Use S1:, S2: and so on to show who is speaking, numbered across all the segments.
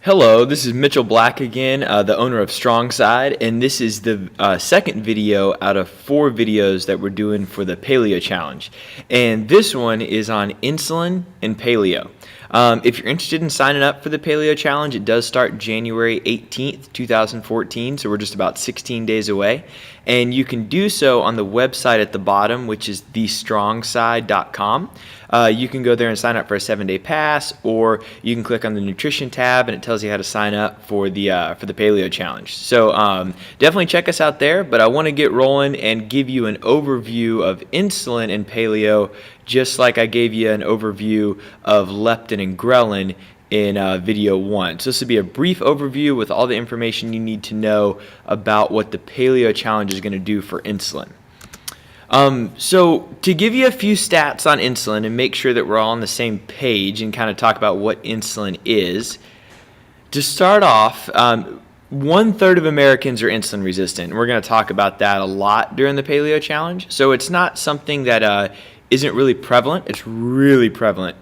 S1: Hello, this is Mitchell Black again, the owner of Strong Side, and this is the second video out of 4 videos that we're doing for the Paleo Challenge. And this one is on insulin and paleo. If you're interested in signing up for the Paleo Challenge, it does start January 18th, 2014, so we're just about 16 days away. And you can do so on the website at the bottom, which is thestrongside.com. You can go there and sign up for a 7-day pass, or you can click on the nutrition tab and it tells you how to sign up for the Paleo Challenge. So definitely check us out there, but I want to get rolling and give you an overview of insulin and paleo, just like I gave you an overview of leptin and ghrelin in video 1. So this will be a brief overview with all the information you need to know about what the Paleo Challenge is going to do for insulin. So to give you a few stats on insulin and make sure that we're all on the same page and kind of talk about what insulin is, to start off, 1/3 of Americans are insulin resistant. And we're going to talk about that a lot during the Paleo Challenge. So it's not something that isn't really prevalent. It's really prevalent.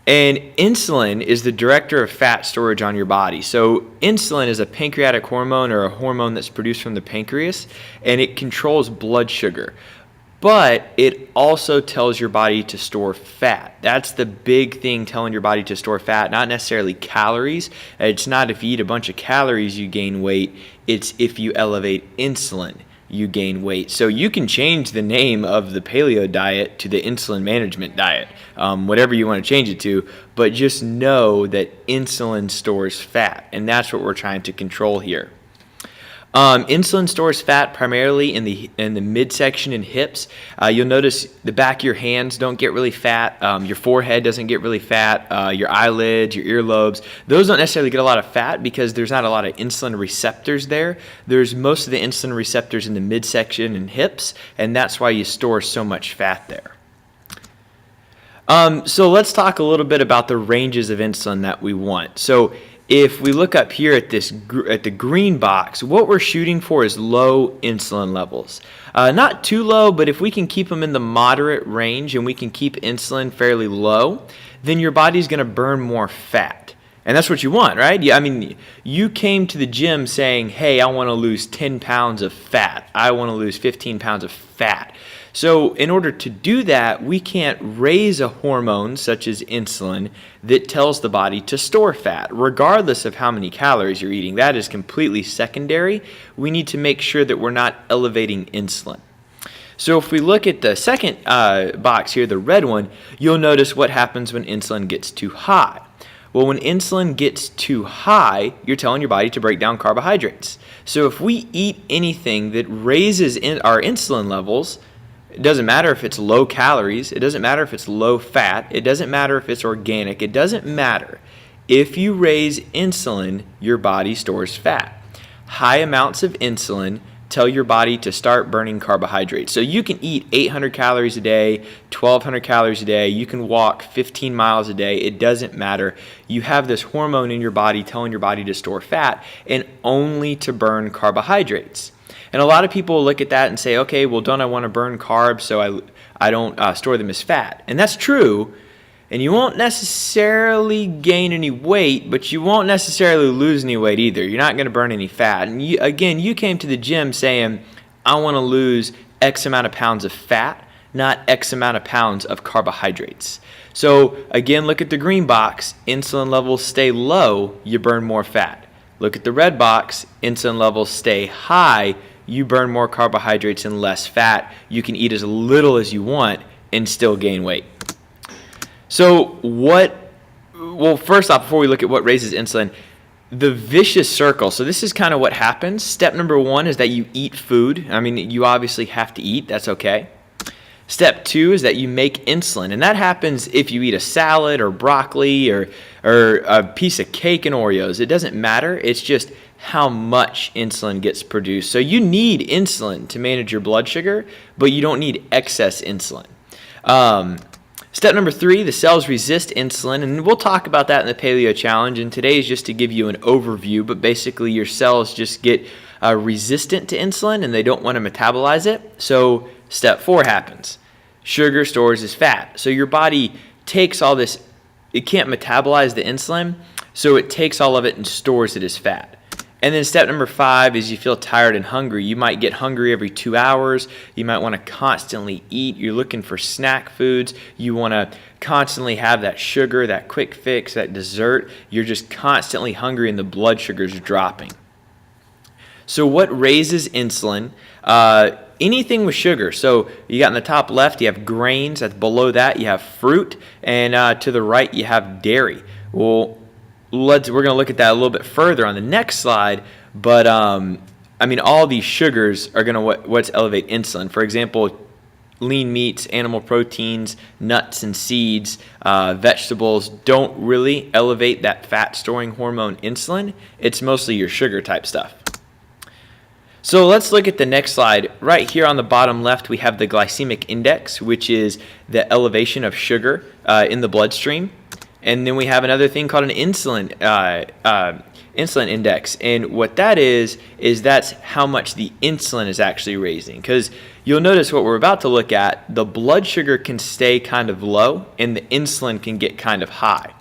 S1: And insulin is the director of fat storage on your body. So insulin is a pancreatic hormone, or a hormone that's produced from the pancreas, and it controls blood sugar. But it also tells your body to store fat. That's the big thing, telling your body to store fat, not necessarily calories. It's not if you eat a bunch of calories you gain weight. It's if you elevate insulin, you gain weight. So you can change the name of the paleo diet to the insulin management diet, whatever you want to change it to, but just know that insulin stores fat, and that's what we're trying to control here. Insulin stores fat primarily in the midsection and hips. You'll notice the back of your hands don't get really fat. Your forehead doesn't get really fat. Your eyelids, your earlobes, those don't necessarily get a lot of fat because there's not a lot of insulin receptors there. There's most of the insulin receptors in the midsection and hips, and that's why you store so much fat there. So let's talk a little bit about the ranges of insulin that we want. So if we look up here at the green box, what we're shooting for is low insulin levels. Not too low, but if we can keep them in the moderate range and we can keep insulin fairly low, then your body's going to burn more fat. And that's what you want, right? I mean, you came to the gym saying, hey, I want to lose 10 pounds of fat. I want to lose 15 pounds of fat. So in order to do that, we can't raise a hormone such as insulin that tells the body to store fat, regardless of how many calories you're eating. That is completely secondary. We need to make sure that we're not elevating insulin. So if we look at the second box here, the red one, you'll notice what happens when insulin gets too high. Well, when insulin gets too high, you're telling your body to break down carbohydrates. So if we eat anything that raises our insulin levels, it doesn't matter if it's low calories, it doesn't matter if it's low fat, it doesn't matter if it's organic, it doesn't matter. If you raise insulin, your body stores fat. High amounts of insulin tell your body to start burning carbohydrates. So you can eat 800 calories a day, 1,200 calories a day, you can walk 15 miles a day, it doesn't matter. You have this hormone in your body telling your body to store fat and only to burn carbohydrates. And a lot of people look at that and say, okay, well, don't I want to burn carbs so I don't store them as fat? And that's true, and you won't necessarily gain any weight, but you won't necessarily lose any weight either. You're not going to burn any fat. And you came to the gym saying, I want to lose X amount of pounds of fat, not X amount of pounds of carbohydrates. So again, look at the green box. Insulin levels stay low, you burn more fat. Look at the red box. Insulin levels stay high, you burn more carbohydrates and less fat. You can eat as little as you want and still gain weight. So first off, before we look at what raises insulin, the vicious circle. So this is kind of what happens. Step number 1 is that you eat food. I mean, you obviously have to eat. That's okay. Step 2 is that you make insulin, and that happens if you eat a salad or broccoli or a piece of cake and Oreos. It doesn't matter. It's just how much insulin gets produced. So you need insulin to manage your blood sugar, but you don't need excess insulin. Step number 3, the cells resist insulin, and we'll talk about that in the Paleo Challenge, and today is just to give you an overview, but basically your cells just get resistant to insulin and they don't want to metabolize it. So step 4 happens. Sugar stores as fat. So your body takes all this, it can't metabolize the insulin, So it takes all of it and stores it as fat. And then step number 5 is you feel tired and hungry. You might get hungry every 2 hours. You might want to constantly eat. You're looking for snack foods. You want to constantly have that sugar, that quick fix, that dessert. You're just constantly hungry and the blood sugar's dropping. So what raises insulin? Anything with sugar. So you got in the top left, you have grains. Below that, you have fruit. And to the right, you have dairy. Well, we're going to look at that a little bit further on the next slide, but all these sugars are going to what's elevate insulin. For example, lean meats, animal proteins, nuts and seeds, vegetables don't really elevate that fat storing hormone insulin. It's mostly your sugar type stuff. So let's look at the next slide. Right here on the bottom left, we have the glycemic index, which is the elevation of sugar in the bloodstream. And then we have another thing called an insulin index. And what that is that's how much the insulin is actually raising. Because you'll notice what we're about to look at, the blood sugar can stay kind of low and the insulin can get kind of high.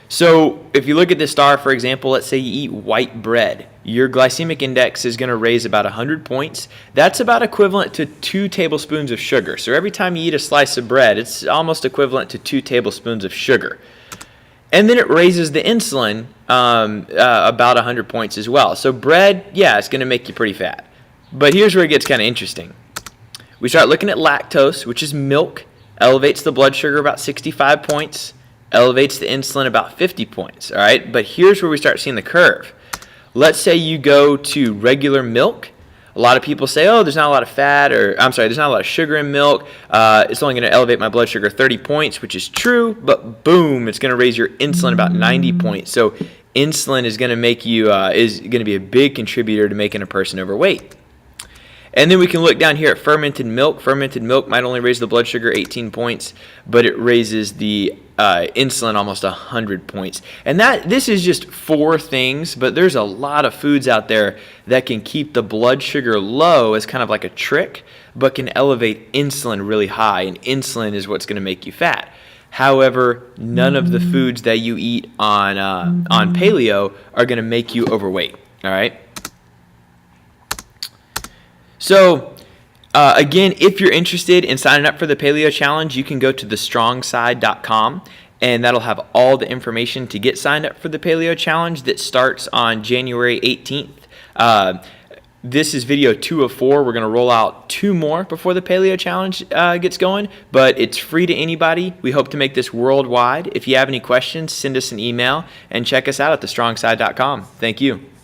S1: So if you look at the star, for example, let's say you eat white bread. Your glycemic index is going to raise about 100 points. That's about equivalent to 2 tablespoons of sugar. So every time you eat a slice of bread, it's almost equivalent to 2 tablespoons of sugar. And then it raises the insulin about 100 points as well. So bread, yeah, it's going to make you pretty fat. But here's where it gets kind of interesting. We start looking at lactose, which is milk, elevates the blood sugar about 65 points, elevates the insulin about 50 points, all right? But here's where we start seeing the curve. Let's say you go to regular milk. A lot of people say, oh, there's not a lot of fat, there's not a lot of sugar in milk. It's only going to elevate my blood sugar 30 points, which is true, but boom, it's going to raise your insulin about 90 points. So insulin is going to make you, is going to be a big contributor to making a person overweight. And then we can look down here at fermented milk. Fermented milk might only raise the blood sugar 18 points, but it raises the insulin almost 100 points. And this is just 4 things, but there's a lot of foods out there that can keep the blood sugar low as kind of like a trick, but can elevate insulin really high. And insulin is what's going to make you fat. However, none of the foods that you eat on paleo are going to make you overweight. All right. So, again, if you're interested in signing up for the Paleo Challenge, you can go to thestrongside.com, and that'll have all the information to get signed up for the Paleo Challenge that starts on January 18th. This is video 2 of 4. We're going to roll out 2 more before the Paleo Challenge gets going, but it's free to anybody. We hope to make this worldwide. If you have any questions, send us an email and check us out at thestrongside.com. Thank you.